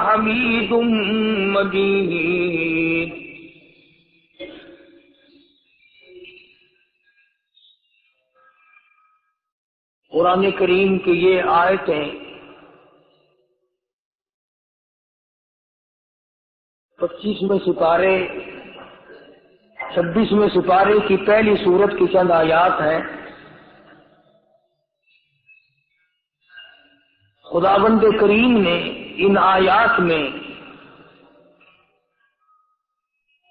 حمید مجید۔ قرآن کریم کی یہ آیتیں 25ویں سپارے 26ویں سپارے کی پہلی سورت کی چند آیات ہیں۔ خداوند کریم نے ان آیات میں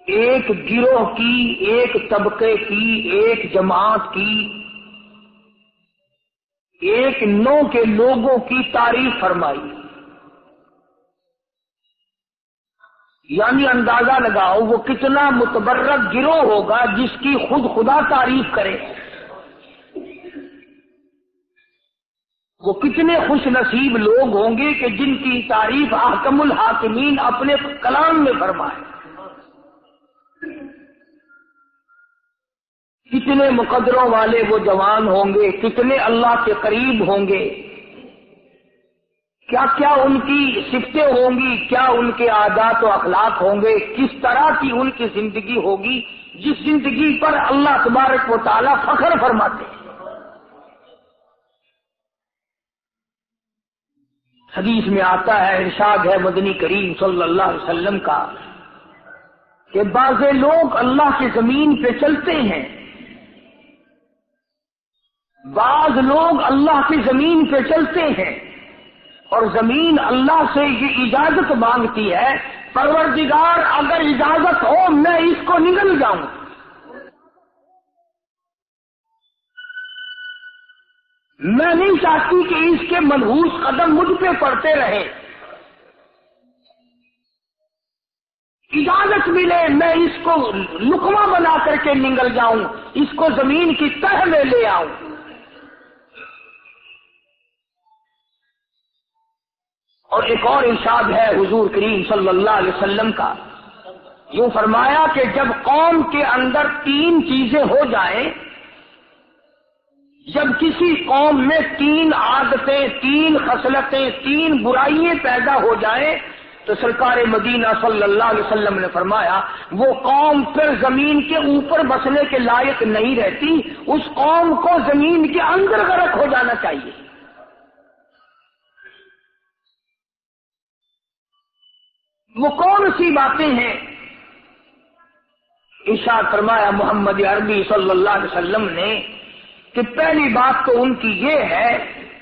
ایک گروہ کی، ایک طبقے کی، ایک جماعت کی، ایک نوع کے لوگوں کی تعریف فرمائی۔ یعنی اندازہ لگاؤ وہ کتنا متبرک گروہ ہوگا جس کی خود خدا تعریف کرے، وہ کتنے خوش نصیب لوگ ہوں گے کہ جن کی تعریف احکم الحاکمین اپنے کلام میں فرمائے۔ کتنے مقدروں والے وہ جوان ہوں گے، کتنے اللہ کے قریب ہوں گے، کیا کیا ان کی صفتیں ہوں گی، کیا ان کے عادات و اخلاق ہوں گے، کس طرح کی ان کی زندگی ہوگی جس زندگی پر اللہ تبارک و تعالی فخر فرماتے ہیں۔ حدیث میں آتا ہے، ارشاد ہے مدنی کریم صلی اللہ علیہ وسلم کا کہ بعض لوگ اللہ کی زمین پہ چلتے ہیں، بعض لوگ اللہ کی زمین پہ چلتے ہیں اور زمین اللہ سے یہ اجازت مانگتی ہے، پروردگار اگر اجازت ہو میں اس کو نگل جاؤں۔ میں نہیں چاہتی کہ اس کے منحوس قدم مجھ پہ پڑتے رہیں، اجازت ملے میں اس کو لقمہ بنا کر کے نگل جاؤں، اس کو زمین کی تہ میں لے آؤں۔ اور ایک اور ارشاد ہے حضور کریم صلی اللہ علیہ وسلم کا، یوں فرمایا کہ جب قوم کے اندر 3 چیزیں ہو جائیں، جب کسی قوم میں 3 عادتیں، 3 خصلتیں، 3 برائیاں پیدا ہو جائیں تو سرکار مدینہ صلی اللہ علیہ وسلم نے فرمایا وہ قوم پھر زمین کے اوپر بسنے کے لائق نہیں رہتی، اس قوم کو زمین کے اندر غرق ہو جانا چاہیے۔ وہ کون سی باتیں ہیں؟ ارشاد فرمایا محمد عربی صلی اللہ علیہ وسلم نے کہ پہلی بات تو ان کی یہ ہے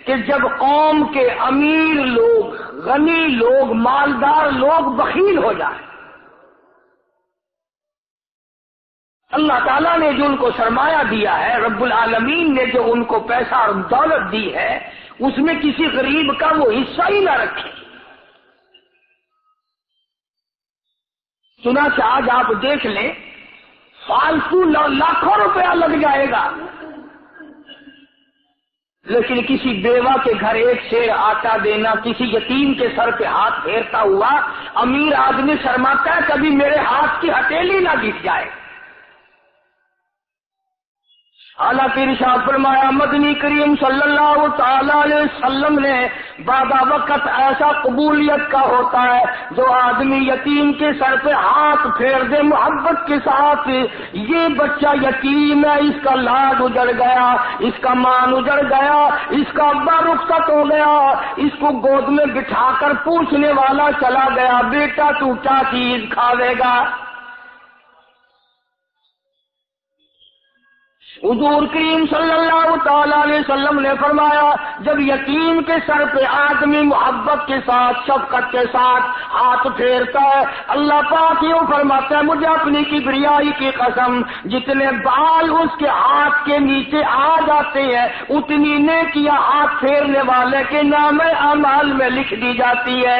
کہ جب قوم کے امیر لوگ، غنی لوگ، مالدار لوگ بخیل ہو جائیں، اللہ تعالیٰ نے جو ان کو سرمایہ دیا ہے، رب العالمین نے جو ان کو پیسہ اور دولت دی ہے، اس میں کسی غریب کا وہ حصہ ہی نہ رکھے۔ چنانچہ آج آپ دیکھ لیں فالتو لاکھوں روپیہ لگ جائے گا، لیکن کسی بیوہ کے گھر 1 سیر آٹا دینا، کسی یتیم کے سر پہ ہاتھ پھیرتا ہوا امیر آدمی شرماتا ہے کبھی میرے ہاتھ کی ہتھیلی نہ دکھ جائے۔ حالانکہ ارشاد فرمایا مدنی کریم صلی اللہ تعالی علیہ وسلم نے بعد وقت ایسا قبولیت کا ہوتا ہے جو آدمی یتیم کے سر پہ ہاتھ پھیر دے محبت کے ساتھ، یہ بچہ یتیم ہے، اس کا لاڈ اجڑ گیا، اس کا مان اجڑ گیا، اس کا ابا رخصت ہو گیا، اس کو گود میں بٹھا کر پوچھنے والا چلا گیا، بیٹا تو کیا چیز کھاوے گا؟ حضور کریم صلی اللہ تعالی علیہ وسلم نے فرمایا جب یتیم کے سر پہ آدمی محبت کے ساتھ، شفقت کے ساتھ ہاتھ پھیرتا ہے، اللہ پاک یوں فرماتا ہے مجھے اپنی کبریائی کی قسم جتنے بال اس کے ہاتھ کے نیچے آ جاتے ہیں اتنی نیکیاں ہاتھ پھیرنے والے کے نام اعمال میں لکھ دی جاتی ہے۔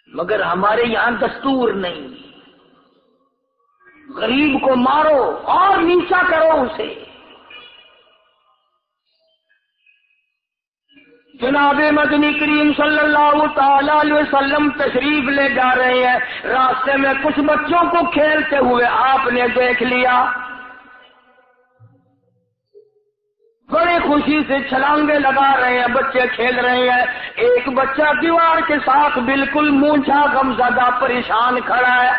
مگر ہمارے یہاں دستور نہیں، غریب کو مارو اور نیچا کرو اسے۔ جناب مدنی کریم صلی اللہ تعالی علیہ وسلم تشریف لے جا رہے ہیں، راستے میں کچھ بچوں کو کھیلتے ہوئے آپ نے دیکھ لیا، بڑے خوشی سے چھلانگے لگا رہے ہیں، بچے کھیل رہے ہیں، ایک بچہ دیوار کے ساتھ بالکل مونچھا غمزدہ پریشان کھڑا ہے۔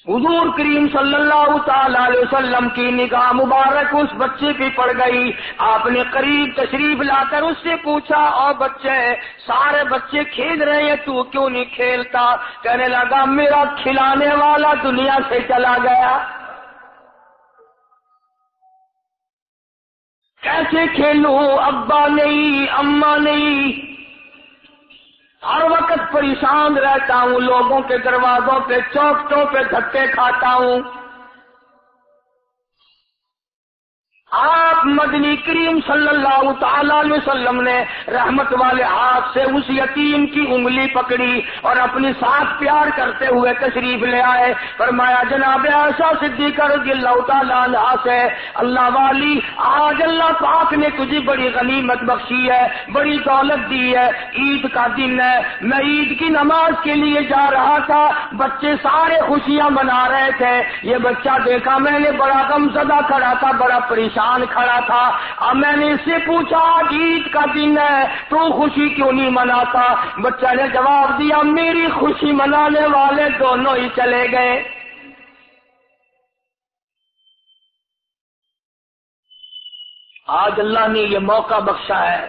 حضور کریم صلی اللہ تعالی علیہ وسلم کی نگاہ مبارک اس بچے پہ پڑ گئی۔ آپ نے قریب تشریف لا کر اس سے پوچھا، اور بچے، سارے بچے کھیل رہے ہیں، تو کیوں نہیں کھیلتا؟ کہنے لگا، میرا کھلانے والا دنیا سے چلا گیا۔ کیسے کھیلوں؟ ابا نہیں، اماں نہیں، ہر وقت پریشان رہتا ہوں، لوگوں کے دروازوں پہ چوکٹوں پہ دھکے کھاتا ہوں۔ آپ مدنی کریم صلی اللہ تعالی علیہ وسلم نے رحمت والے ہاتھ سے اس یتیم کی انگلی پکڑی اور اپنی ساتھ پیار کرتے ہوئے تشریف لے آئے۔ فرمایا، جناب عائشہ صدیقہ رضی اللہ تعالی عنہا سے، اللہ والی، آج اللہ پاک نے تجھے بڑی غنیمت بخشی ہے، بڑی دولت دی ہے، عید کا دن ہے، میں عید کی نماز کے لیے جا رہا تھا، بچے سارے خوشیاں منا رہے تھے، یہ بچہ دیکھا میں نے، بڑا غمزدہ کھڑا تھا، بڑا پریشان کھڑا تھا۔ اب میں نے اس سے پوچھا، عید کا دن ہے، تو خوشی کیوں نہیں مناتا؟ بچہ نے جواب دیا، میری خوشی منانے والے دونوں ہی چلے گئے۔ آج اللہ نے یہ موقع بخشا ہے،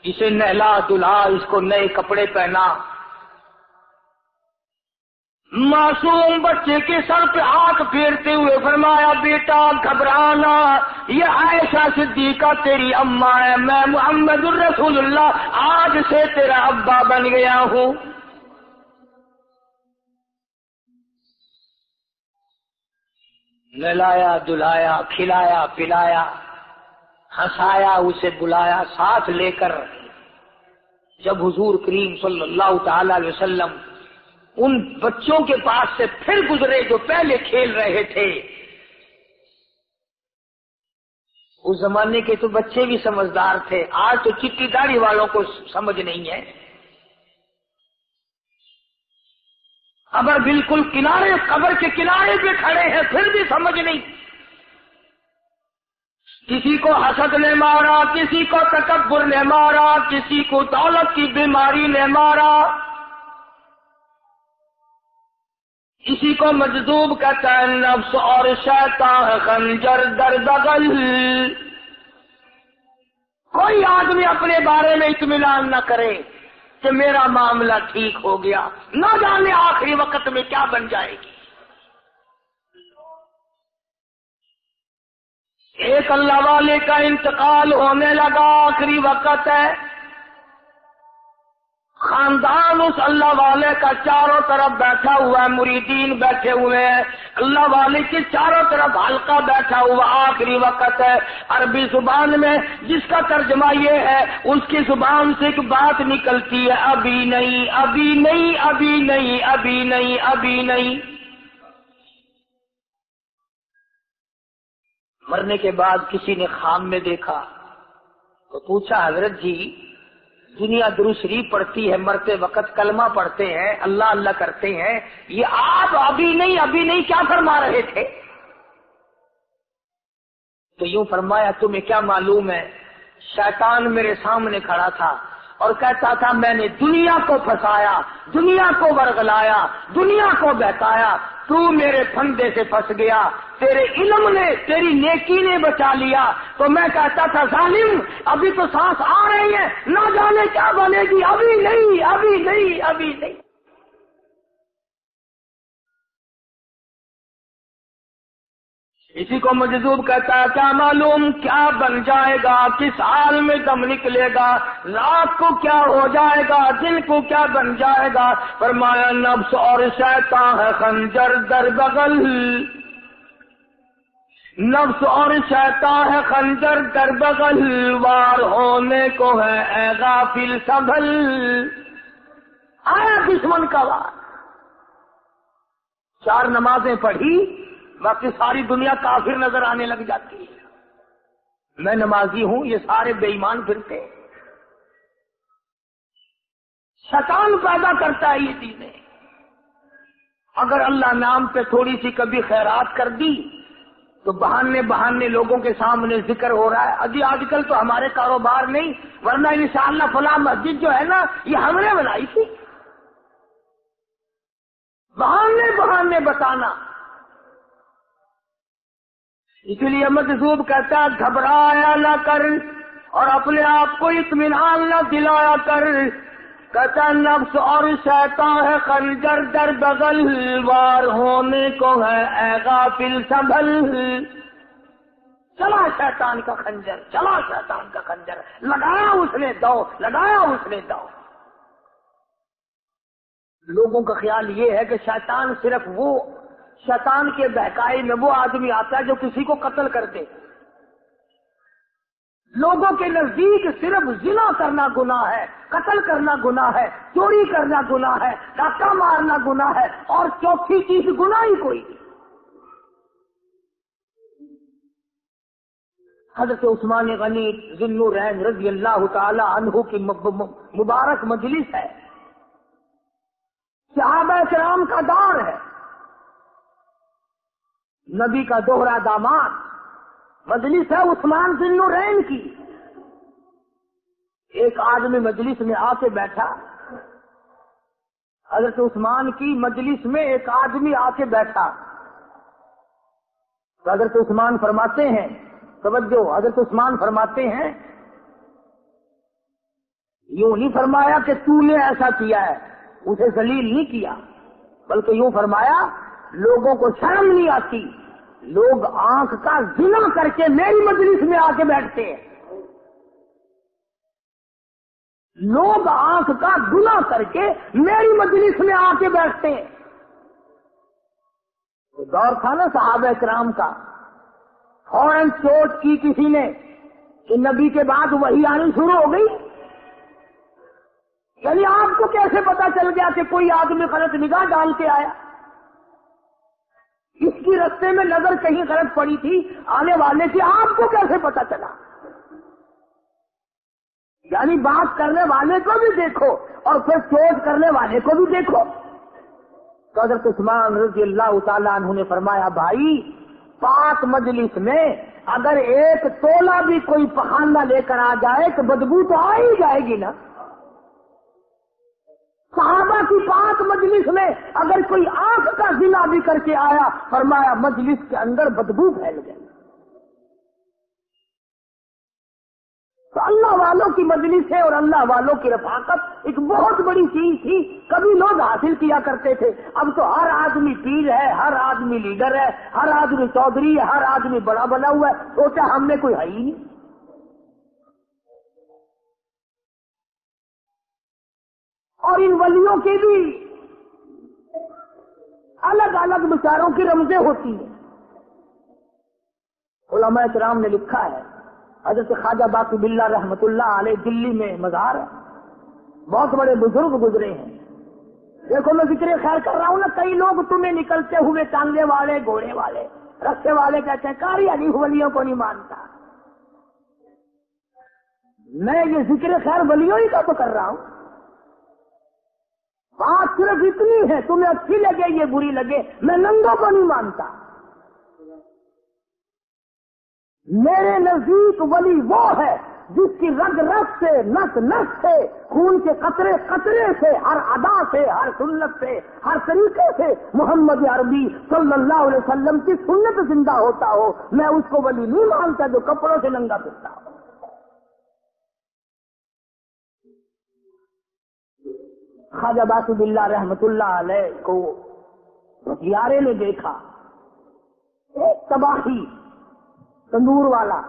اسے نہلا دھلا، اس کو نئے کپڑے پہنا، معصوم بچے کے سر پہ ہاتھ پھیرتے ہوئے فرمایا، بیٹا گھبرانا، یہ عائشہ صدیقہ تیری اماں ہے، میں محمد الرسول اللہ آج سے تیرا ابا بن گیا ہوں۔ نہلایا دلایا، کھلایا پلایا، ہنسایا، اسے بلایا ساتھ لے کر۔ جب حضور کریم صلی اللہ تعالی علیہ وسلم ان بچوں کے پاس سے پھر گزرے جو پہلے کھیل رہے تھے، اس زمانے کے تو بچے بھی سمجھدار تھے، آج تو چٹی داڑھی والوں کو سمجھ نہیں ہے۔ اگر بالکل کنارے، قبر کے کنارے پہ کھڑے ہیں پھر بھی سمجھ نہیں۔ کسی کو حسد نے مارا، کسی کو تکبر نے مارا، کسی کو دولت کی بیماری نے مارا، کسی کو مجذوب کہتا ہے، نفس اور شیطان خنجر در بغل۔ کوئی آدمی اپنے بارے میں اطمینان نہ کرے کہ میرا معاملہ ٹھیک ہو گیا، نہ جانے آخری وقت میں کیا بن جائے گی۔ ایک اللہ والے کا انتقال ہونے لگا، آخری وقت ہے، خاندان اس اللہ والے کا چاروں طرف بیٹھا ہوا ہے، مریدین بیٹھے ہوئے ہیں، اللہ والے کے چاروں طرف حلقہ بیٹھا ہوا، آخری وقت ہے۔ عربی زبان میں جس کا ترجمہ یہ ہے، اس کی زبان سے ایک بات نکلتی ہے، ابھی نہیں، ابھی نہیں، ابھی نہیں، ابھی نہیں، ابھی نہیں۔ مرنے کے بعد کسی نے خواب میں دیکھا تو پوچھا، حضرت جی دنیا درود شریف پڑھتی ہے، مرتے وقت کلمہ پڑھتے ہیں، اللہ اللہ کرتے ہیں، یہ آپ ابھی نہیں ابھی نہیں کیا فرما رہے تھے؟ تو یوں فرمایا، تمہیں کیا معلوم ہے، شیطان میرے سامنے کھڑا تھا اور کہتا تھا، میں نے دنیا کو پھنسایا، دنیا کو ورغلایا، دنیا کو بہکایا، تو میرے پھندے سے پھنس گیا، تیرے علم نے، تیری نیکی نے بچا لیا۔ تو میں کہتا تھا، ظالم ابھی تو سانس آ رہی ہے، نہ جانے کیا بنے گی، ابھی نہیں، ابھی نہیں، ابھی نہیں۔ اسی کو مجذوب کہتا ہے، کیا معلوم کیا بن جائے گا، کس حال میں دم نکلے گا، رات کو کیا ہو جائے گا، دن کو کیا بن جائے گا؟ فرمایا، نفس اور شیطان ہے خنجر در بغل، نفس اور شیطان ہے خنجر در بغل، وار ہونے کو ہے اے غافل سنبھل۔ آیا دشمن کا وار، 4 نمازیں پڑھی، باقی ساری دنیا کافر نظر آنے لگ جاتی ہے، میں نمازی ہوں، یہ سارے بے ایمان پھرتے۔ شیطان پیدا کرتا ہے یہ چیزیں۔ اگر اللہ نام پہ تھوڑی سی کبھی خیرات کر دی تو بہانے لوگوں کے سامنے ذکر ہو رہا ہے، ابھی آج کل تو ہمارے کاروبار نہیں، ورنہ انشاءاللہ فلاں مسجد جو ہے نا یہ ہم نے بنائی تھی. بہانے بتانا. اس لیے مجذوب کہتا ہے گھبرایا نہ کر اور اپنے آپ کو اطمینان نہ دلایا کر. کہتا نفس اور شیطان ہے خنجر در بغل، وار ہونے کو ہے اے غافل سنبھل. چلا شیطان کا خنجر، چلا شیطان کا خنجر، لگایا اس نے دو، لگایا اس نے دو. لوگوں کا خیال یہ ہے کہ شیطان صرف وہ، شیطان کے بہکائی میں وہ آدمی آتا ہے جو کسی کو قتل کر دے. لوگوں کے نزدیک صرف زنا کرنا گناہ ہے، قتل کرنا گناہ ہے، چوری کرنا گناہ ہے، ڈاکہ مارنا گناہ ہے، اور چوتھی چیز گناہ ہی کوئی نہیں. حضرت عثمان غنی ذی النورین رضی اللہ تعالی عنہ کی مبارک مجلس ہے، صحابہ کرام کا دور ہے، نبی کا دوہرا داماد، مجلس ہے عثمان ذی النورین کی. ایک آدمی مجلس میں آ کے بیٹھا، حضرت عثمان کی مجلس میں ایک آدمی آ کے بیٹھا. تو حضرت عثمان فرماتے ہیں، توجہ، حضرت عثمان فرماتے ہیں، یوں نہیں فرمایا کہ تو نے ایسا کیا ہے، اسے ذلیل نہیں کیا، بلکہ یوں فرمایا لوگوں کو شرم نہیں آتی، لوگ آنکھ کا زنا کر کے میری مجلس میں آ کے بیٹھتے ہیں، لوگ آنکھ کا گناہ کر کے میری مجلس میں آ کے بیٹھتے ہیں. تو دور تھا نا صحابہ کرام کا، فوراً سوچ کی کسی نے کہ نبی کے بعد وحی آنی شروع ہو گئی. یعنی آپ کو کیسے پتا چل گیا کہ کوئی آدمی غلط نگاہ ڈال کے آیا؟ اس کی رستے میں نظر کہیں غلط پڑی تھی آنے والے کی، آپ کو کیسے پتا چلا؟ یعنی بات کرنے والے کو بھی دیکھو اور پھر سوچ کرنے والے کو بھی دیکھو. تو حضرت عثمان رضی اللہ تعالیٰ عنہ نے فرمایا، بھائی پاک مجلس میں اگر ایک تولا بھی کوئی پخانہ لے کر آ جائے تو بدبو تو آ ہی جائے گی نا. صحابہ کی پاک مجلس میں اگر کوئی آنکھ کا زنا بھی کر کے آیا، فرمایا مجلس کے اندر بدبو پھیل گئی. تو اللہ والوں کی مجلس ہے اور اللہ والوں کی رفاقت ایک بہت بڑی چیز تھی، کبھی لوگ حاصل کیا کرتے تھے. اب تو ہر آدمی پیر ہے، ہر آدمی لیڈر ہے، ہر آدمی چودھری ہے، ہر آدمی بڑا بنا ہوا ہے، سوچا ہم نے کوئی ہے ہی نہیں. اور ان ولیوں کی بھی الگ الگ بیچاروں کی رمزیں ہوتی ہیں. علماء کرام نے لکھا ہے، حضرت خواجہ باقی باللہ رحمت اللہ علیہ دلی میں مزار ہے، بہت بڑے بزرگ گزرے ہیں. دیکھو میں ذکر خیر کر رہا ہوں نا، کئی لوگ تمہیں نکلتے ہوئے ٹانگے والے، گھوڑے والے، رستے والے کہتے ہیں کاری علی ولیوں کو نہیں مانتا. میں یہ ذکر خیر ولیوں ہی کا تو کر رہا ہوں. بات صرف اتنی ہے، تمہیں اچھی لگے یہ بری لگے، میں ننگوں کو نہیں مانتا. میرے نزدیک ولی وہ ہے جس کی رگ رگ سے، نس نس سے، خون کے قطرے قطرے سے، ہر ادا سے، ہر سنت سے، ہر طریقے سے محمد عربی صلی اللہ علیہ وسلم کی سنت زندہ ہوتا ہو. میں اس کو ولی نہیں مانتا جو کپڑوں سے ننگا پھرتا ہو. خواجہ باقی باللہ رحمت اللہ علیہ کو بھٹیارے نے دیکھا، ایک تباہی تندور والا.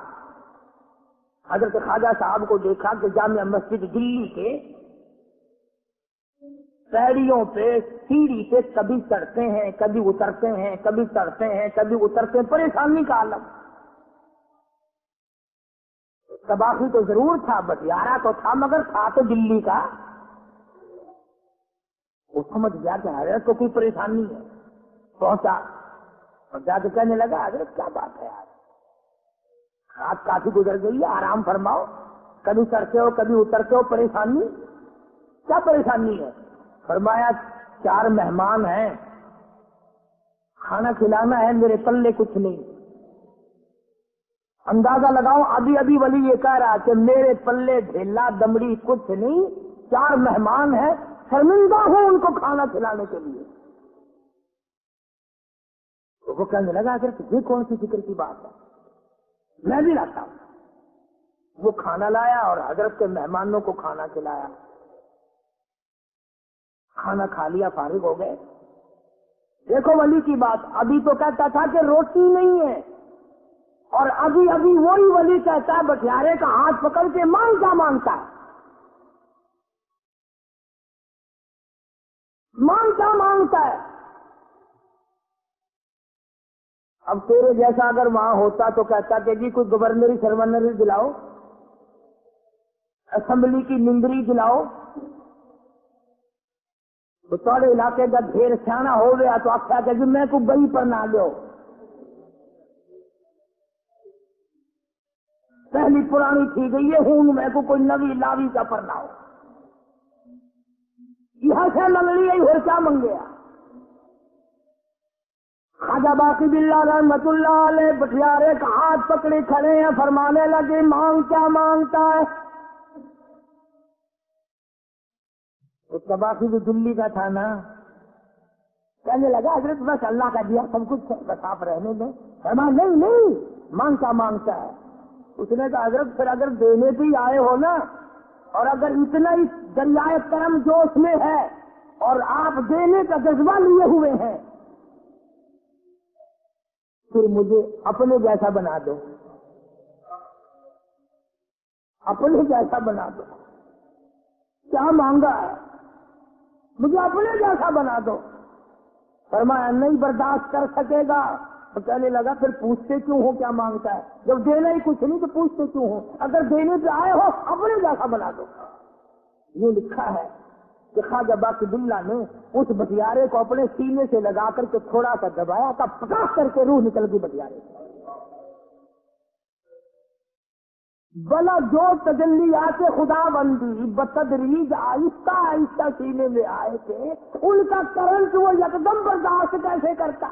حضرت خواجہ صاحب کو دیکھا کہ جامع مسجد دلی کے پیڑیوں پہ، سیڑھی پہ کبھی چڑھتے ہیں، کبھی اترتے ہیں، کبھی چڑھتے ہیں، کبھی اترتے ہیں، پریشانی کا عالم. تباہی تو ضرور تھا، بٹیارہ تو تھا، مگر تھا تو دلی کا. وہ سمجھ گیا کہ حضرت کو کوئی پریشانی ہے. پہنچا اور جا کے کہنے لگا، حضرت کیا بات ہے یار، رات کافی گزر گئی ہے، آرام فرماؤ، کبھی چڑھتے ہو کبھی اترتے ہو، پریشانی کیا پریشانی ہے؟ فرمایا 4 مہمان ہیں، کھانا کھلانا ہے، میرے پلے کچھ نہیں. اندازہ لگاؤ، ابھی ابھی ولی یہ کہہ رہا کہ میرے پلے ڈھیلا دمڑی کچھ نہیں، 4 مہمان ہیں، شرمندہ ہوں ان کو کھانا کھلانے کے لیے. تو وہ کہنے لگا اگر یہ کون سی فکر کی بات ہے، میں بھی لاتا ہوں. وہ کھانا لایا اور حضرت کے مہمانوں کو کھانا کھلایا. کھانا کھا لیا، فارغ ہو گئے. دیکھو ولی کی بات، ابھی تو کہتا تھا کہ روٹی نہیں ہے، اور ابھی ابھی وہی ولی کہتا ہے بٹیارے کا ہاتھ پکڑ کے مانگ کیا مانگتا ہے، مانگ کیا مانگتا ہے. اب تیرے جیسا اگر وہاں ہوتا تو کہتا کہ جی کوئی گورنری سرونری دلاؤ، اسمبلی کی ممبری دلاؤ. تو تھوڑے علاقے کا ڈھیر سیاح ہو گیا تو آخیا کہ جی میں کو گئی پر نہ لو، پہلی پرانی تھی گئی ہے ہوں میں کو کوئی نوی لاوی کا پر نہ ہو. یہاں سے منگ لی ہو کیا منگیا. خواجہ باقی باللہ رحمت اللہ علیہ بٹیارے کا ہاتھ پکڑے کھڑے ہیں، فرمانے لگے مانگ کیا مانگتا ہے. اس کا باقی بھی دلی کا تھا نا، کہنے لگا حضرت بس اللہ کا دیا سب کچھ بس آپ رہنے دیں. فرمایا نہیں نہیں، مانگ کیا مانگتا ہے. اس نے کہا حضرت پھر اگر دینے بھی آئے ہو نا، اور اگر اتنا ہی دریائے کرم جوش میں ہے اور آپ دینے کا جذبہ لیے ہوئے ہیں، پھر مجھے اپنے جیسا بنا دو، اپنے جیسا بنا دو. کیا مانگا ہے، مجھے اپنے جیسا بنا دو. فرمایا نہیں برداشت کر سکے گا. تو کہنے لگا پھر پوچھتے کیوں ہو کیا مانگتا ہے، جب دینا ہی کچھ نہیں تو پوچھتے کیوں ہو، اگر دینے پہ آئے ہو اپنے جیسا بنا دو. یہ لکھا ہے کہ خواجہ باقی باللہ نے اس بٹیارے کو اپنے سینے سے لگا کر کے تھوڑا سا دبایا تھا، پکاس کر کے روح نکل گئی بٹیارے سے. بلا جو تجلیات خدا بندی بتدریج آہستہ آہستہ سینے میں آئے تھے، ان کا کرنٹ وہ یکدم برداشت کیسے کرتا.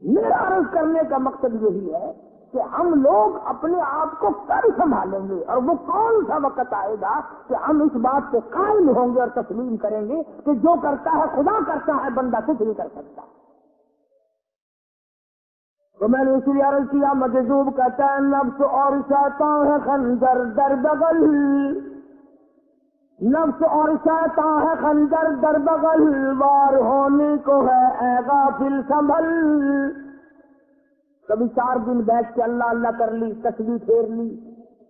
میرا عرض کرنے کا مقصد یہی ہے کہ ہم لوگ اپنے آپ کو کل سنبھالیں گے، اور وہ کون سا وقت آئے گا کہ ہم اس بات پہ قائم ہوں گے اور تسلیم کریں گے کہ جو کرتا ہے خدا کرتا ہے، بندہ کچھ نہیں کر سکتا. تو میں نے اس لیے عرض کیا، مجذوب کہتا ہے نفس اور شیطان ہے خنجر در بغل، نفس اور شیطان ہے خنجر در بغل، وار ہونے کو ہے اے غافل سنبھل. کبھی 4 دن بیٹھ کے اللہ اللہ کر لی، تسبیح پھیر لی،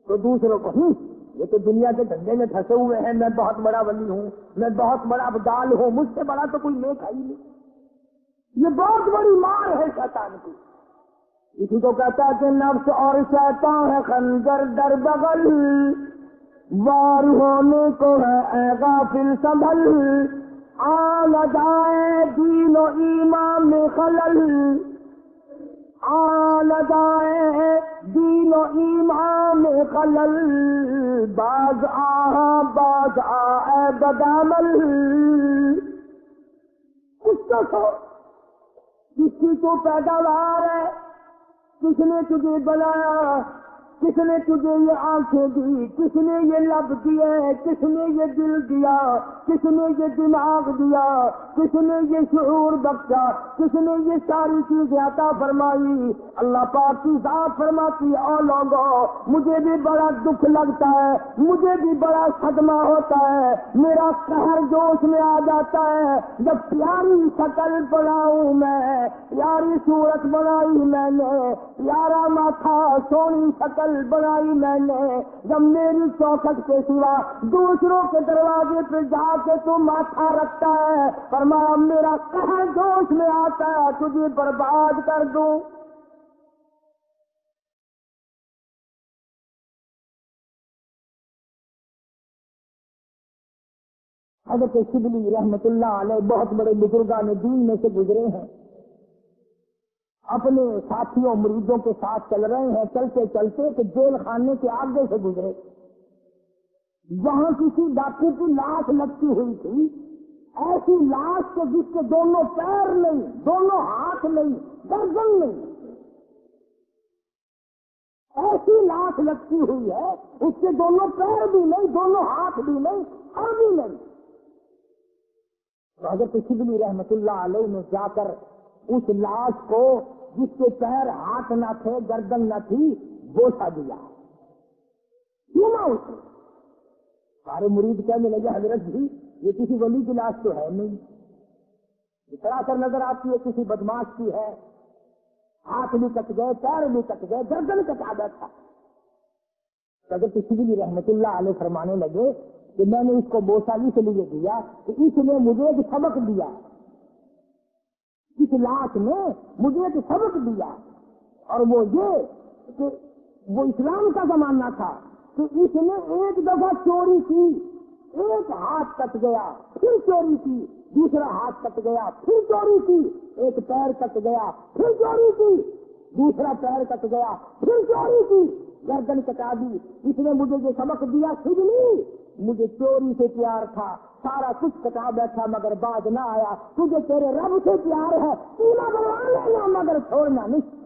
تو دوسروں کو یہ تو دنیا کے دھندے میں پھنسے ہوئے ہیں، میں بہت بڑا ولی ہوں، میں بہت بڑا ابدال ہوں، مجھ سے بڑا تو کوئی نیک ہے ہی نہیں. یہ بہت بڑی مار ہے شیطان کی. اسی کو کہتا ہے کہ نفس اور شیطان ہے خنجر در بغل، وار ہونے کو ہے اے غافل سنبھل، آ نہ جائے دین و ایمان میں خلل، آ نہ جائے دین و ایمان میں خلل، باز آ اے بدعمل. کچھ تو سو جس کی تو پیداوار ہے، کس نے تجھے بنایا، کس نے تجھے یہ آنکھیں دی، کس نے یہ لب دیے، کس نے یہ دل دیا، کس نے یہ دماغ دیا، کس نے یہ شعور بخشا، کس نے یہ ساری چیزیں عطا فرمائی. اللہ پاک کی ذات فرماتی ہے او لوگوں مجھے بھی بڑا دکھ لگتا ہے، مجھے بھی بڑا صدمہ ہوتا ہے، میرا قہر جوش میں آ جاتا ہے جب پیاری شکل بناؤں میں، پیاری صورت بنائی میں نے، پیارا ماتھا سونی شکل بنائی میں نے، جب میری چوکھٹ کے سوا دوسروں کے دروازے پہ جا کے تو ماتھا رکھتا ہے، فرمایا میرا قہر جوش میں آتا ہے تجھے برباد کر دوں. حضرت شبلی رحمت اللہ علیہ بہت بڑے بزرگان دین میں سے گزرے ہیں، اپنے ساتھیوں مریدوں کے ساتھ چل رہے ہیں، چلتے چلتے کہ جیل خانے کے آگے سے گزرے، وہاں کسی ڈاکو کی لاش لٹکی ہوئی تھی، ایسی لاش کہ جس کے دونوں پیر نہیں، دونوں ہاتھ نہیں، گردن نہیں، لاش لٹکی ہوئی ہے، اس کے دونوں پیر بھی نہیں، دونوں ہاتھ بھی نہیں، اور بھی نہیں. تو حضرت شبلی رحمت اللہ علیہ نے جا کر اس لاش کو جس کے پیر ہاتھ نہ تھے، گردن نہ تھی، بوسا دیا. کیوں نہ اسے؟ سارے مرید کہنے لگے حضرت جی یہ کسی ولی کی لاش تو ہے نہیں، اتنا کر نظر آتی ہے کسی بدماش کی ہے. ہاتھ بھی کٹ گئے، پیر بھی کٹ گئے، گردن کٹا بیٹھا. حضرت شبلی رحمت اللہ علیہ فرمانے لگے کہ میں نے اس کو بوسا اس لیے دیا کہ اس نے مجھے ایک سبق دیا، اس لاش نے مجھے ایک سبق دیا، اور وہ یہ کہ وہ اسلام کا زمانہ تھا کہ اس نے ایک دفعہ چوری کی، ایک ہاتھ کٹ گیا، پھر چوری کی، دوسرا ہاتھ کٹ گیا، پھر چوری کی، ایک پیر کٹ گیا، پھر چوری کی، دوسرا پیر کٹ گیا، پھر چوری کی، گردن کٹا دی. اس نے مجھے جو سبق دیا سجنی، مجھے چوری سے پیار تھا، سارا کچھ کٹا بیٹھا مگر باز نہ آیا. تجھے تیرے رب سے پیار ہے، پورا بنوا لینا مگر چھوڑنا نہیں.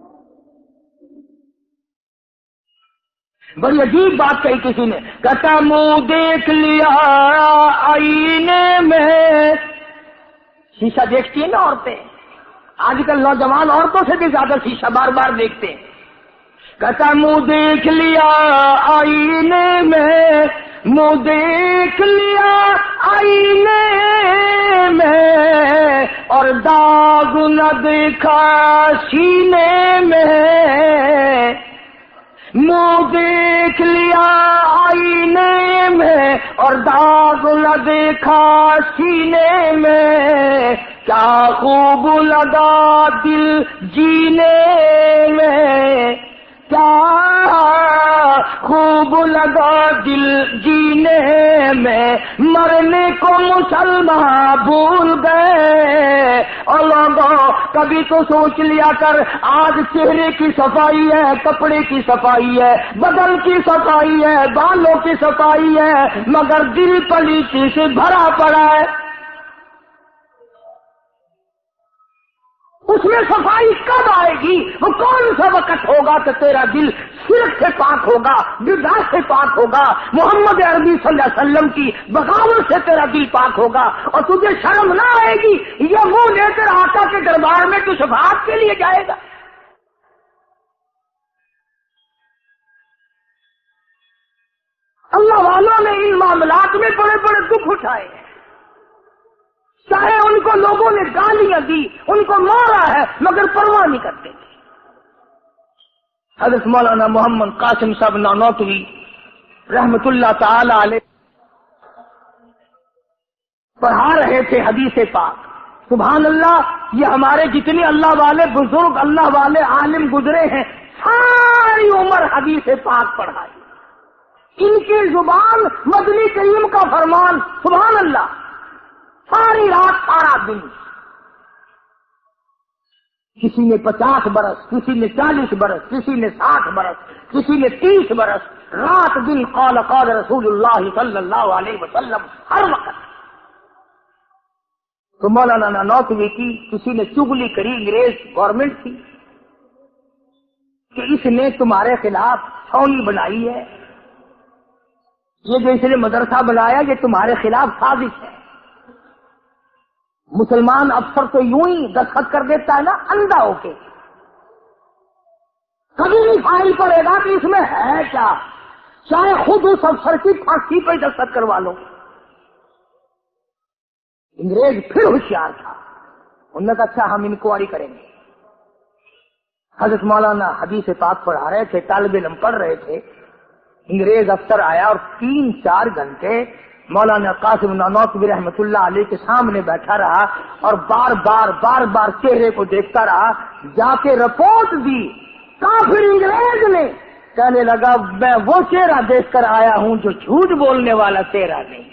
بڑی عجیب بات کہی کسی نے، کہتا منہ دیکھ لیا آئینے میں. شیشہ دیکھتی ہیں نا عورتیں، آج کل نوجوان عورتوں سے بھی زیادہ شیشہ بار بار دیکھتے ہیں. کہتا منہ دیکھ لیا آئینے میں، منہ دیکھ لیا آئینے میں، اور داغ نہ دیکھا سینے میں. منہ دیکھ لیا آئینے میں اور داغ نہ دیکھا سینے میں، کیا خوب لگا دل جینے میں، کیا خوب لگا دل جینے میں، مرنے کو مسلمان بھول گئے. اور لوگوں کبھی تو سوچ لیا کر، آج چہرے کی صفائی ہے، کپڑے کی صفائی ہے، بدن کی صفائی ہے، بالوں کی صفائی ہے، مگر دل پلیتی سے بھرا پڑا ہے. اس میں صفائی کب آئے گی؟ وہ کون سا وقت ہوگا کہ تیرا دل شرک سے پاک ہوگا، بدعت سے پاک ہوگا، محمد عربی صلی اللہ علیہ وسلم کی بغاوت سے تیرا دل پاک ہوگا، اور تجھے شرم نہ آئے گی یہ منہ لے کر آقا کے دربار میں تو شفاعت کے لیے جائے گا. اللہ والوں نے ان معاملات میں بڑے بڑے دکھ اٹھائے ہیں، چاہے ان کو لوگوں نے گالیاں دی، ان کو مارا ہے، مگر پرواہ نہیں کرتے تھے. حضرت مولانا محمد قاسم صاحب نانوتوی رحمت اللہ تعالی علیہ پڑھا رہے تھے حدیث پاک. سبحان اللہ، یہ ہمارے جتنے اللہ والے بزرگ، اللہ والے عالم گزرے ہیں، ساری عمر حدیث پاک پڑھائی. ان کی زبان مدنی کریم کا فرمان، سبحان اللہ، ساری رات سارا دن. کسی نے 50 برس، کسی نے 40 برس، کسی نے 60 برس، کسی نے 30 برس، رات دن قال قال رسول اللہ صلی اللہ علیہ وسلم ہر وقت. تو مولانا نانوتوی کی کسی نے چغلی کری، انگریز گورنمنٹ تھی کہ اس نے تمہارے خلاف چھاؤنی بنائی ہے، یہ جو اس نے مدرسہ بنایا یہ تمہارے خلاف سازش ہے. مسلمان افسر تو یوں ہی دستخط کر دیتا ہے نا اندھا ہو کے، کبھی نہیں فائل پڑے گا کہ اس میں ہے کیا، چاہے خود اس افسر کی پھانسی پہ دستخط کروا لو. انگریز پھر ہوشیار تھا، انہوں نے کہا اچھا ہم انکوائری کریں گے. حضرت مولانا حدیث پاک پڑھا رہے تھے، طالب علم پڑھ رہے تھے، انگریز افسر آیا اور 3-4 گھنٹے مولانا قاسم نانوتوی رحمت اللہ علیہ کے سامنے بیٹھا رہا اور بار بار چہرے کو دیکھتا رہا. جا کے رپورٹ دی کافر انگریز نے، کہنے لگا میں وہ چہرہ دیکھ کر آیا ہوں جو جھوٹ بولنے والا چہرہ نہیں،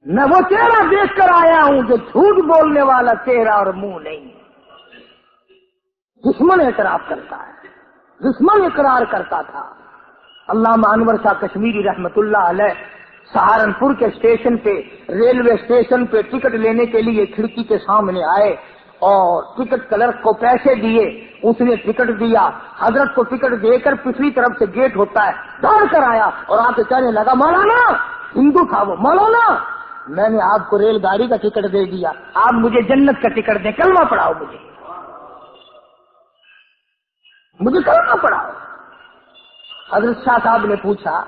میں وہ چہرہ دیکھ کر آیا ہوں جو جھوٹ بولنے والا چہرہ اور منہ نہیں. دشمن اعتراف کرتا ہے، دشمن اقرار کرتا تھا. علامہ انور شاہ کشمیری رحمت اللہ علیہ سہارنپور کے اسٹیشن پہ، ریلوے اسٹیشن پہ ٹکٹ لینے کے لیے کھڑکی کے سامنے آئے اور ٹکٹ کلرک کو پیسے دیے. اس نے ٹکٹ دیا، حضرت کو ٹکٹ دے کر پچھلی طرف سے گیٹ ہوتا ہے، دوڑ کر آیا اور آ کے کہنے لگا مولانا، ہندو تھا وہ، مولانا میں نے آپ کو ریل گاڑی کا ٹکٹ دے دیا، آپ مجھے جنت کا ٹکٹ دیں، کلمہ پڑھاؤ مجھے کلمہ پڑھاؤ۔ حضرت شاہ صاحب نے پوچھا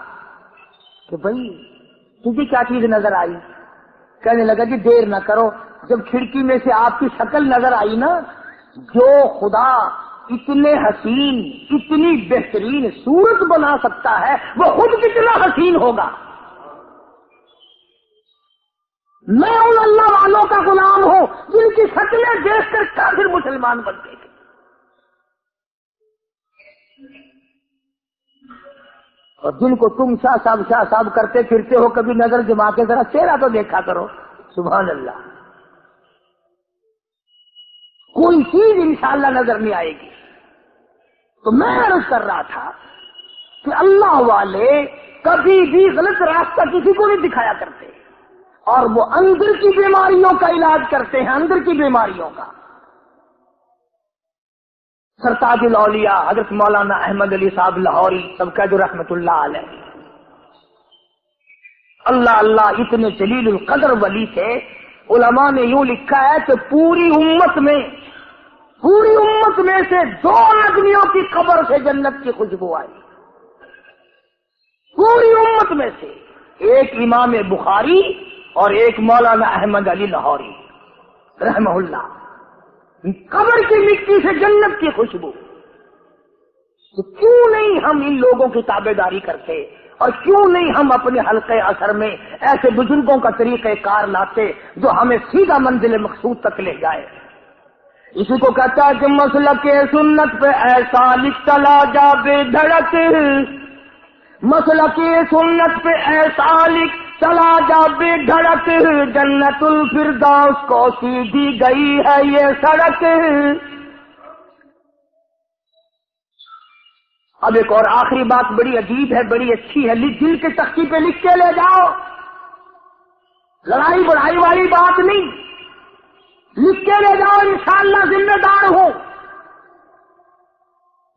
کہ بھائی تجھے کیا چیز نظر آئی؟ کہنے لگا جی دیر نہ کرو، جب کھڑکی میں سے آپ کی شکل نظر آئی نا، جو خدا اتنے حسین اتنی بہترین صورت بنا سکتا ہے وہ خود کتنا حسین ہوگا۔ میں ان اللہ والوں کا غلام ہوں جن کی شکلیں دیکھ کر کافر مسلمان بنتے ہیں، اور جن کو تم شاہ صاحب کرتے پھرتے ہو، کبھی نظر جما کے ذرا چہرہ تو دیکھا کرو۔ سبحان اللہ، کوئی چیز انشاءاللہ نظر نہیں آئے گی۔ تو میں عرض کر رہا تھا کہ اللہ والے کبھی بھی غلط راستہ کسی کو نہیں دکھایا کرتے، اور وہ اندر کی بیماریوں کا علاج کرتے ہیں، اندر کی بیماریوں کا۔ سرتاج الاولیاء حضرت مولانا احمد علی صاحب لاہوری سب کا جو رحمت اللہ علیہ، اللہ اللہ اتنے جلیل القدر ولی تھے، علماء نے یوں لکھا ہے کہ پوری امت میں سے 2 آدمیوں کی قبر سے جنت کی خوشبو آئی، پوری امت میں سے، ایک امام بخاری اور ایک مولانا احمد علی لاہوری رحمہ اللہ، قبر کی مٹی سے جنت کی خوشبو۔ تو کیوں نہیں ہم ان لوگوں کی تابع داری کرتے، اور کیوں نہیں ہم اپنے حلقے اثر میں ایسے بزرگوں کا طریقہ کار لاتے جو ہمیں سیدھا منزل مقصود تک لے جائے۔ اسی کو کہتا ہے کہ مسلک سنت پہ ایسا لکھ چلا جا بے دھڑک، مسلک سنت پہ ایسا لکھ چلا جا بے دھڑک، جنت الفردوس کو سیدھی گئی ہے یہ سڑک۔ اب ایک اور آخری بات بڑی عجیب ہے، بڑی اچھی ہے، دل کے تختی پہ لکھ کے لے جاؤ، لڑائی بڑھائی والی بات نہیں، لکھ کے لے جاؤ، انشاءاللہ ذمہ دار ہوں۔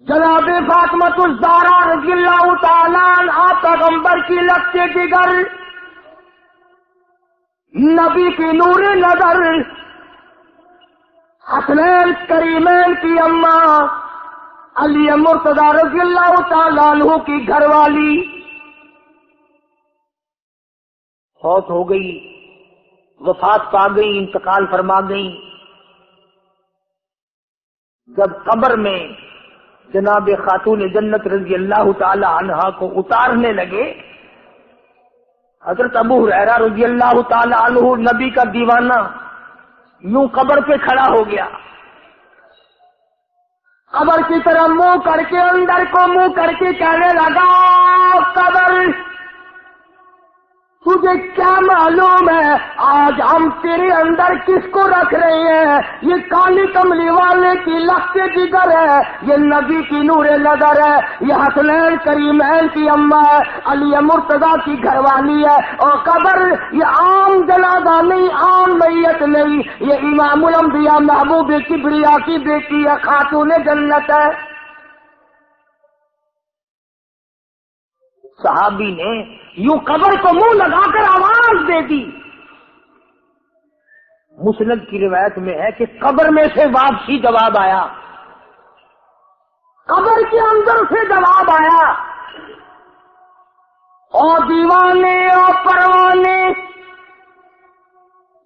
جناب فاطمہ الزہرا رضی اللہ تعالیٰ عنہا پیغمبر کی لگتے جگر، نبی کی نور نظر، حسنین کریمین کی اماں علی مرتضی رضی اللہ تعالیٰ عنہ کی گھر والی فوت ہو گئی، وفات پا گئی، انتقال فرما گئی۔ جب قبر میں جناب خاتون جنت رضی اللہ تعالی عنہا کو اتارنے لگے، حضرت ابو ہریرہ رضی اللہ تعالی عنہ نبی کا دیوانہ یوں قبر پہ کھڑا ہو گیا، قبر کی طرف منہ کر کے، اندر کو منہ کر کے کہنے لگا، قبر تجھے کیا معلوم ہے آج ہم تیرے اندر کس کو رکھ رہے ہیں؟ یہ کالی کملی والے کی لخت جگر ہے، یہ نبی کی نور نظر ہے، یہ حسنین کریمین کی اماں ہے، علی مرتضی کی گھر والی ہے، اور قبر یہ عام جنازہ نہیں، عام میت نہیں، یہ امام الانبیاء محبوب کبریا کی بیٹی ہے، خاتون جنت ہے۔ صحابی نے یوں قبر کو منہ لگا کر آواز دے دی۔ مسند کی روایت میں ہے کہ قبر میں سے واپسی جواب آیا، قبر کے اندر سے جواب آیا، اور دیوانے اور پروانے،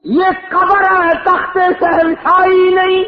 یہ قبر ہے تخت شہنشاہی نہیں،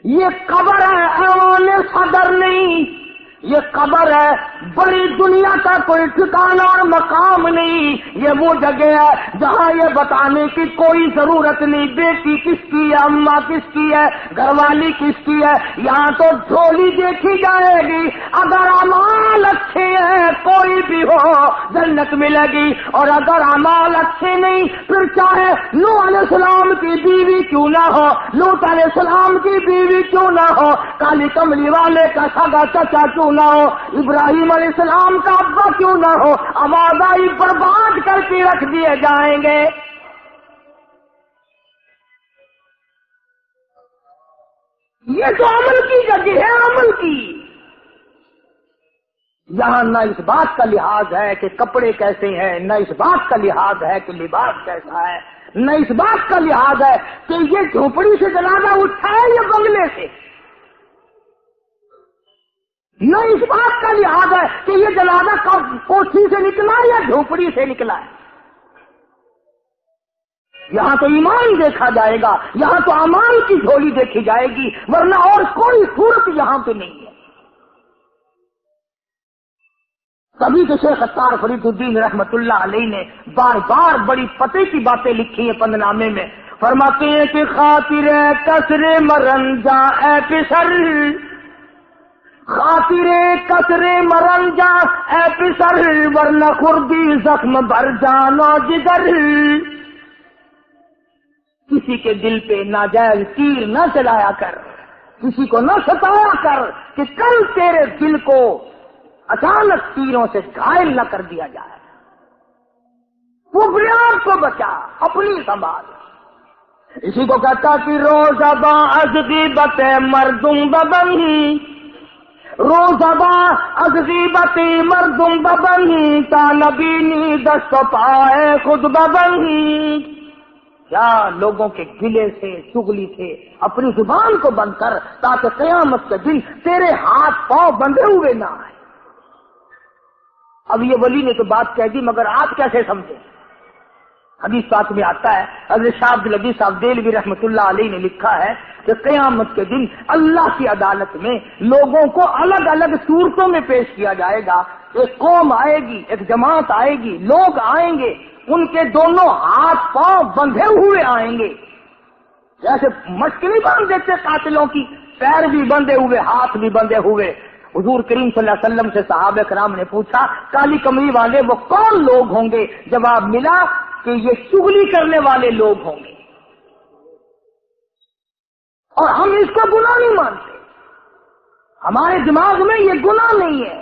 یہ قبر ہے ایوان صدر نہیں، یہ قبر ہے بڑی دنیا کا کوئی ٹھکانہ اور مقام نہیں، یہ وہ جگہ ہے جہاں یہ بتانے کی کوئی ضرورت نہیں بیٹی کس کی ہے، اماں کس کی ہے، گھر والی کس کی ہے، یہاں تو جھولی دیکھی جائے گی، اگر اعمال اچھے ہیں کوئی بھی ہو جنت ملے گی، اور اگر اعمال اچھے نہیں پھر چاہے نوح علیہ السلام کی بیوی کیوں نہ ہو، لوط علیہ السلام کی بیوی کیوں نہ ہو، کالی کملی والے کا سگا چچا کیوں نہ ہو، ابراہیم علیہ السلام کا ابا کیوں نہ ہو، آوازائی برباد کر کے رکھ دیے جائیں گے۔ یہ تو عمل کی جگہ ہے، عمل کی۔ یہاں نہ اس بات کا لحاظ ہے کہ کپڑے کیسے ہیں، نہ اس بات کا لحاظ ہے کہ لباس کیسا ہے، نہ اس بات کا لحاظ ہے کہ یہ جھوپڑی سے جنازہ اٹھا ہے یا بنگلے سے، نہ اس بات کا لحاظ ہے کہ یہ جنازہ کوٹھی سے نکلا یا جھوپڑی سے نکلا ہے۔ یہاں تو ایمان دیکھا جائے گا، یہاں تو اعمال کی جھولی دیکھی جائے گی، ورنہ اور کوئی صورت یہاں پہ نہیں ہے۔ تبھی تو شیخ ستار فرید الدین رحمت اللہ علیہ نے بار بار بڑی پتے کی باتیں لکھی ہیں پند نامے میں، فرماتے ہیں کہ خاطر کسر مرنجا اے پسر، خاطر کسر مرنجا اے پسر، ورنہ خردی زخم بھر جانو جگر۔ کسی کے دل پہ ناجائز تیر نہ چلایا کر، کسی کو نہ ستایا کر کہ کل تیرے دل کو اچانک تیروں سے گھائل نہ کر دیا جائے۔ وہ اپنے آپ کو بچا، اپنی سنبھال۔ اسی کو کہتا کہ روزہ با از غیبت مردم ببن، روزہ با از غیبت مردم ببن، تا نبینی دست پائے خود ببن۔ کیا لوگوں کے گلے سے چغلی سے اپنی زبان کو بند کر، تاکہ قیامت کے دن تیرے ہاتھ پاؤں بندھے ہوئے نہ آئے۔ اب یہ ولی نے تو بات کہہ دی، مگر آپ کیسے سمجھے؟ حدیث پاک میں آتا ہے، حضرت شاہ عبد العزیز صاحب دہلوی رحمۃ اللہ علیہ نے لکھا ہے کہ قیامت کے دن اللہ کی عدالت میں لوگوں کو الگ الگ صورتوں میں پیش کیا جائے گا۔ ایک قوم آئے گی، ایک جماعت آئے گی، لوگ آئیں گے، ان کے دونوں ہاتھ پاؤں بندھے ہوئے آئیں گے، جیسے مشکل باندھ دیتے قاتلوں کی، پیر بھی بندھے ہوئے، ہاتھ بھی بندھے ہوئے۔ حضور کریم صلی اللہ علیہ وسلم سے صحابہ کرام نے پوچھا کالی کمری والے وہ کون لوگ ہوں گے؟ جواب ملا کہ یہ چغلی کرنے والے لوگ ہوں گے، اور ہم اس کو گناہ نہیں مانتے، ہمارے دماغ میں یہ گناہ نہیں ہے۔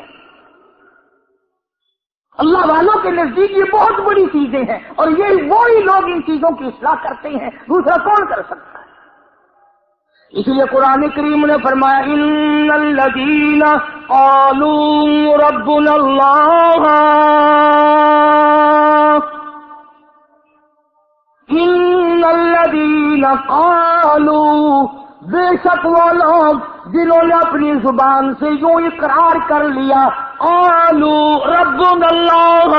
اللہ والوں کے نزدیک یہ بہت بڑی چیزیں ہیں، اور یہ وہی لوگ ان چیزوں کی اصلاح کرتے ہیں، دوسرا کون کر سکتا ہے؟ اس لیے قرآن کریم نے فرمایا ان الذین قالوا ربنا اللہ، ان الذین قالوا، بے شک وہ لوگ جنہوں نے اپنی زبان سے یوں اقرار کر لیا، قالوا ربنا اللہ،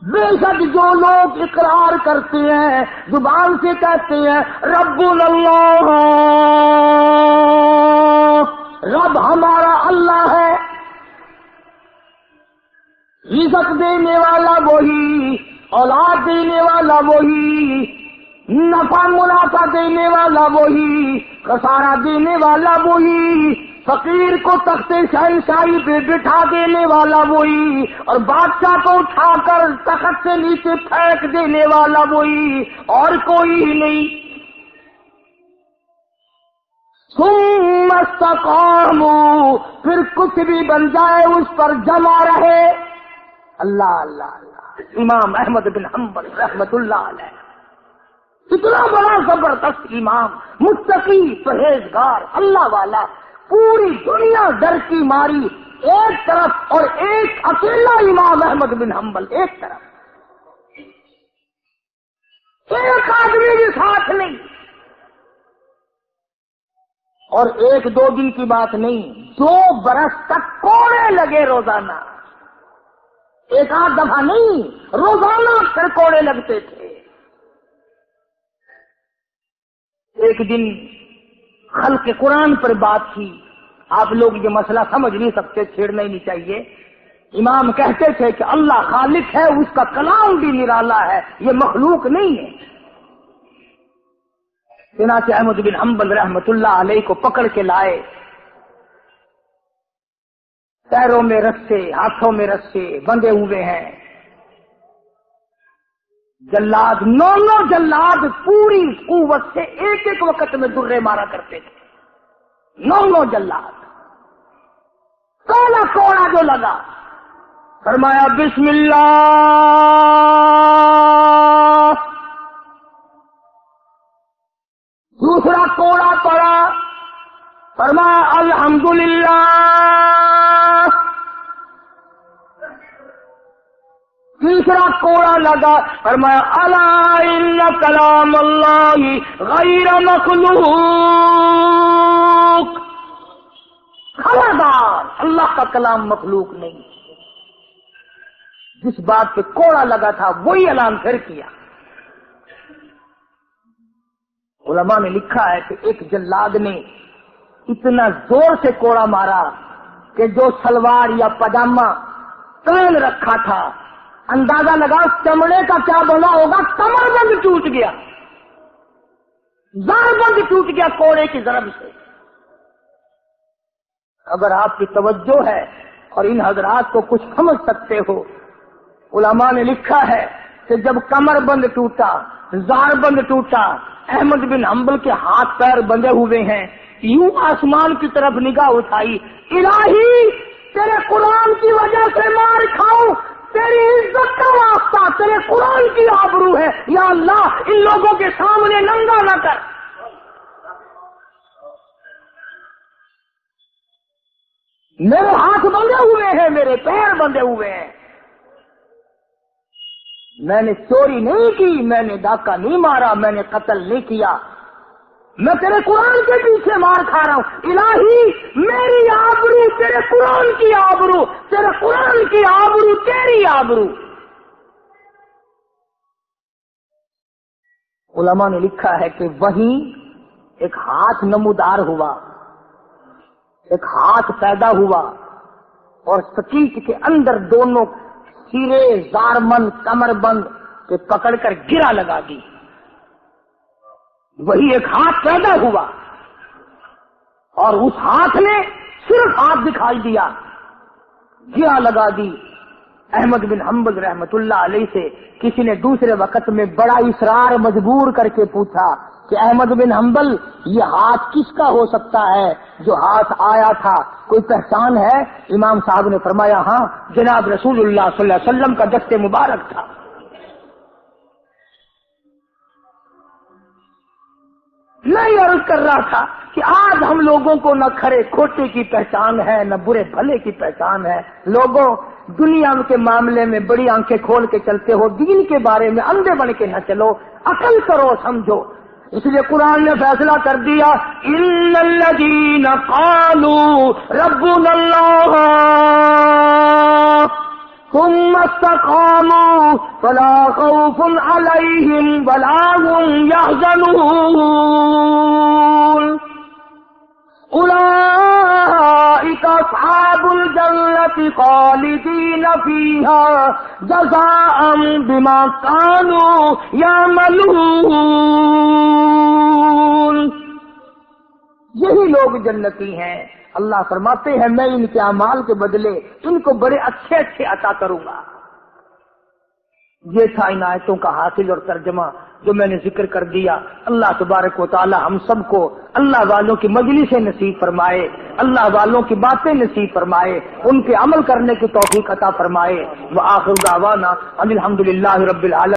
بے شک جو لوگ اقرار کرتے ہیں، زبان سے کہتے ہیں ربنا اللہ، رب ہمارا اللہ ہے، رزق دینے والا وہی، اولاد دینے والا وہی، نفع منافع دینے والا وہی، خسارہ دینے والا وہی، فقیر کو تخت شہنشاہی پہ بٹھا دینے والا وہی، اور بادشاہ کو اٹھا کر تخت سے نیچے پھینک دینے والا وہی، اور کوئی ہی نہیں۔ ثم استقاموا، پھر کچھ بھی بن جائے اس پر جمع رہے۔ اللہ اللہ اللہ، امام احمد بن حنبل رحمت اللہ علیہ، اتنا بڑا زبردست امام، متقی، پرہیزگار، اللہ والا، پوری دنیا ڈر کی ماری ایک طرف، اور ایک اکیلا امام احمد بن حنبل ایک طرف، ایک آدمی بھی ساتھ نہیں، اور ایک دو دن کی بات نہیں، 2 برس تک کوڑے لگے روزانہ، ایک آدھ دفعہ نہیں، روزانہ پھر کوڑے لگتے تھے۔ ایک دن خلق قرآن پر بات تھی، آپ لوگ یہ مسئلہ سمجھ نہیں سکتے، چھیڑنا ہی نہیں چاہیے۔ امام کہتے تھے کہ اللہ خالق ہے، اس کا کلام بھی نرالا ہے، یہ مخلوق نہیں ہے۔ چنانچہ احمد بن حنبل رحمت اللہ علیہ کو پکڑ کے لائے، پیروں میں رسے، ہاتھوں میں رسے بندھے ہوئے ہیں، جلاد 9 جلاد پوری قوت سے ایک ایک وقت میں درے مارا کرتے تھے، 9 جلاد۔ پہلا کوڑا جو لگا، فرمایا بسم اللہ، دوسرا کوڑا پڑا، فرمایا الحمدللہ۔ تیسرا کوڑا لگا، فرمایا الا ان کلام اللہ غیر مخلوق، خبردار اللہ کا کلام مخلوق نہیں۔ جس بات پہ کوڑا لگا تھا وہی اعلان پھر کیا۔ علماء نے لکھا ہے کہ ایک جلاد نے اتنا زور سے کوڑا مارا کہ جو سلوار یا پاجامہ پہن رکھا تھا، اندازہ لگا چمڑے کا کیا بنا ہوگا، کمر بند ٹوٹ گیا، زار بند ٹوٹ گیا کوڑے کی ضرب سے۔ اگر آپ کی توجہ ہے اور ان حضرات کو کچھ سمجھ سکتے ہو، علماء نے لکھا ہے کہ جب کمر بند ٹوٹا، زار بند ٹوٹا، احمد بن حنبل کے ہاتھ پیر بندھے ہوئے ہیں، یوں آسمان کی طرف نگاہ اٹھائی، الہی تیرے قرآن کی وجہ سے مار کھاؤں، تیری عزت کا واسطہ تیرے قرآن کی آبرو ہے، یا اللہ ان لوگوں کے سامنے ننگا نہ کر۔ میرے ہاتھ بندھے ہوئے ہیں، میرے پیر بندھے ہوئے ہیں، میں نے چوری نہیں کی، میں نے ڈاکہ نہیں مارا، میں نے قتل نہیں کیا، میں تیرے قرآن کے پیچھے مار کھا رہا ہوں، الہی میری آبرو تیرے قرآن کی آبرو، تیرے قرآن کی آبرو تیری آبرو۔ علماء نے لکھا ہے کہ وہیں ایک ہاتھ نمودار ہوا، ایک ہاتھ پیدا ہوا اور سکیٹ کے اندر دونوں سرے زارمند کمر بند کے پکڑ کر گرا لگا دی۔ وہی ایک ہاتھ پیدا ہوا اور اس ہاتھ نے صرف ہاتھ دکھائی دیا، گرا لگا دی۔ احمد بن حنبل رحمت اللہ علیہ سے کسی نے دوسرے وقت میں بڑا اصرار مجبور کر کے پوچھا کہ احمد بن حنبل یہ ہاتھ کس کا ہو سکتا ہے جو ہاتھ آیا تھا، کوئی پہچان ہے؟ امام صاحب نے فرمایا ہاں، جناب رسول اللہ صلی اللہ علیہ وسلم کا دست مبارک تھا۔ میں یہ عرض کر رہا تھا کہ آج ہم لوگوں کو نہ کھرے کھوٹے کی پہچان ہے، نہ برے بھلے کی پہچان ہے۔ لوگوں دنیا کے معاملے میں بڑی آنکھیں کھول کے چلتے ہو، دین کے بارے میں اندھے بن کے نہ چلو، عقل کرو، سمجھو۔ اس لیے قرآن نے فیصلہ کر دیا، ان الذین قالوا ربنا اللہ ثم استقاموا فلا خوف علیہم ولا هم يحزنون اولئک اصحاب الجنة خالدین فیہا جزاء بما كانوا یعملون۔ یہی لوگ جنتی ہیں، اللہ فرماتے ہیں میں ان کے اعمال کے بدلے ان کو بڑے اچھے اچھے عطا کروں گا۔ یہ تھا ان آیتوں کا حاصل اور ترجمہ جو میں نے ذکر کر دیا۔ اللہ تبارک و تعالی ہم سب کو اللہ والوں کی مجلسیں نصیب فرمائے، اللہ والوں کی باتیں نصیب فرمائے، ان کے عمل کرنے کی توفیق عطا فرمائے۔ وآخر دعوانا ان الحمدللہ رب العالمین۔